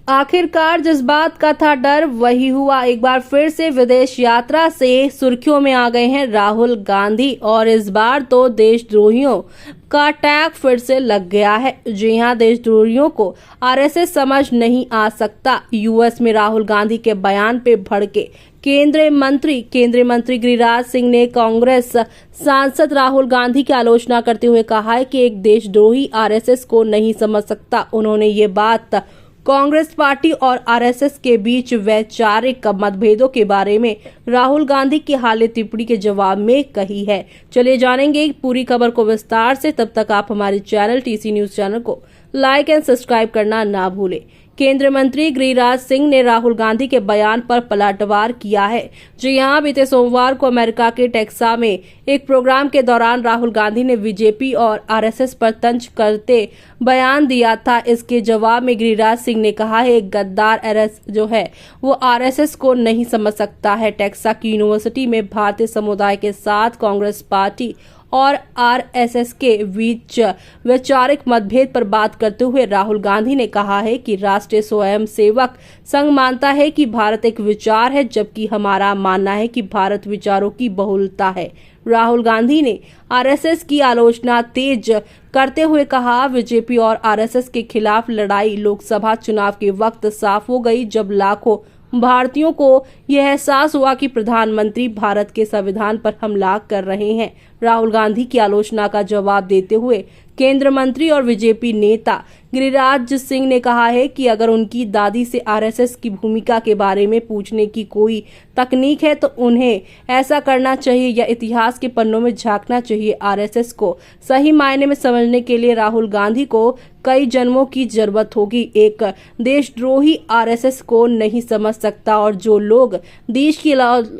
आखिरकार जिस बात का था डर वही हुआ। एक बार फिर से विदेश यात्रा से सुर्खियों में आ गए हैं राहुल गांधी और इस बार तो देशद्रोहियों का टैग फिर से लग गया है। जी हां, देशद्रोहियों को आरएसएस समझ नहीं आ सकता। यूएस में राहुल गांधी के बयान पे भड़के केंद्रीय मंत्री गिरिराज सिंह ने कांग्रेस सांसद राहुल गांधी की आलोचना करते हुए कहा है कि एक देशद्रोही आरएसएस को नहीं समझ सकता। उन्होंने ये बात कांग्रेस पार्टी और आरएसएस के बीच वैचारिक मतभेदों के बारे में राहुल गांधी की हालिया टिप्पणी के जवाब में कही है। चलिए जानेंगे पूरी खबर को विस्तार से। तब तक आप हमारे चैनल टीसी न्यूज चैनल को लाइक एंड सब्सक्राइब करना ना भूलें। केंद्रीय मंत्री गिरिराज सिंह ने राहुल गांधी के बयान पर पलटवार किया है। जी हां, बीते सोमवार को अमेरिका के टेक्सा में एक प्रोग्राम के दौरान राहुल गांधी ने बीजेपी और आरएसएस पर तंज करते बयान दिया था। इसके जवाब में गिरिराज सिंह ने कहा है एक गद्दार जो है वो आरएसएस को नहीं समझ सकता है। टेक्सा की यूनिवर्सिटी में भारतीय समुदाय के साथ कांग्रेस पार्टी और आरएसएस के बीच वैचारिक मतभेद पर बात करते हुए राहुल गांधी ने कहा है कि राष्ट्रीय स्वयंसेवक संघ मानता है कि भारत एक विचार है, जबकि हमारा मानना है कि भारत विचारों की बहुलता है। राहुल गांधी ने आरएसएस की आलोचना तेज करते हुए कहा, बीजेपी और आरएसएस के खिलाफ लड़ाई लोकसभा चुनाव के वक्त साफ हो गई, जब लाखों भारतीयों को यह एहसास हुआ कि प्रधानमंत्री भारत के संविधान पर हमला कर रहे हैं। राहुल गांधी की आलोचना का जवाब देते हुए केंद्रीय मंत्री और बीजेपी नेता गिरिराज सिंह ने कहा है कि अगर उनकी दादी से आरएसएस की भूमिका के बारे में पूछने की कोई तकनीक है तो उन्हें ऐसा करना चाहिए या इतिहास के पन्नों में झांकना चाहिए। आरएसएस को सही मायने में समझने के लिए राहुल गांधी को कई जन्मों की जरूरत होगी। एक देशद्रोही आरएसएस को नहीं समझ सकता और जो लोग देश की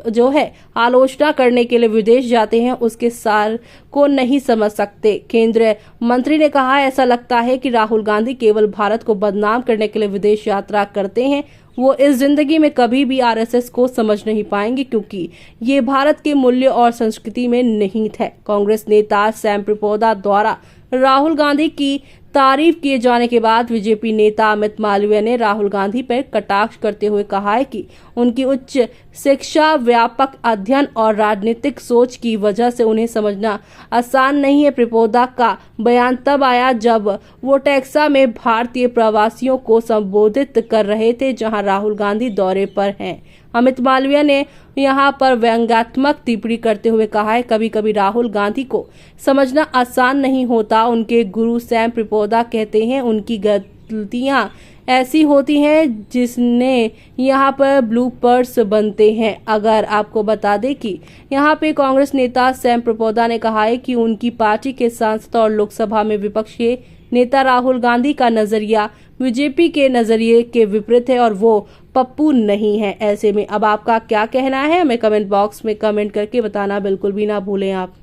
जो है आलोचना करने के लिए विदेश जाते हैं उसके सार को नहीं समझ सकते। केंद्रीय मंत्री ने कहा, ऐसा लगता है कि राहुल गांधी केवल भारत को बदनाम करने के लिए विदेश यात्रा करते हैं। वो इस जिंदगी में कभी भी आरएसएस को समझ नहीं पाएंगे क्योंकि ये भारत के मूल्य और संस्कृति में निहित है। कांग्रेस नेता सैम पित्रोदा द्वारा राहुल गांधी की तारीफ किए जाने के बाद बीजेपी नेता अमित मालवीय ने राहुल गांधी पर कटाक्ष करते हुए कहा है कि उनकी उच्च शिक्षा, व्यापक अध्ययन और राजनीतिक सोच की वजह से उन्हें समझना आसान नहीं है। पित्रोदा का बयान तब आया जब वो टेक्सा में भारतीय प्रवासियों को संबोधित कर रहे थे, जहां राहुल गांधी दौरे पर हैं। अमित मालवीय ने यहां पर व्यंग्यात्मक टिप्पणी करते हुए कहा है, कभी कभी राहुल गांधी को समझना आसान नहीं होता। उनके गुरु सैम पित्रोदा कहते हैं उनकी गलतियां ऐसी होती हैं जिसने यहाँ पर ब्लूपर्स बनते हैं। अगर आपको बता दें कि यहाँ पे कांग्रेस नेता सैम पित्रोदा ने कहा है कि उनकी पार्टी के सांसद और लोकसभा में विपक्ष के नेता राहुल गांधी का नजरिया बीजेपी के नजरिए के विपरीत है और वो पप्पू नहीं है। ऐसे में अब आपका क्या कहना है, हमें कमेंट बॉक्स में कमेंट करके बताना बिल्कुल भी ना भूलें आप।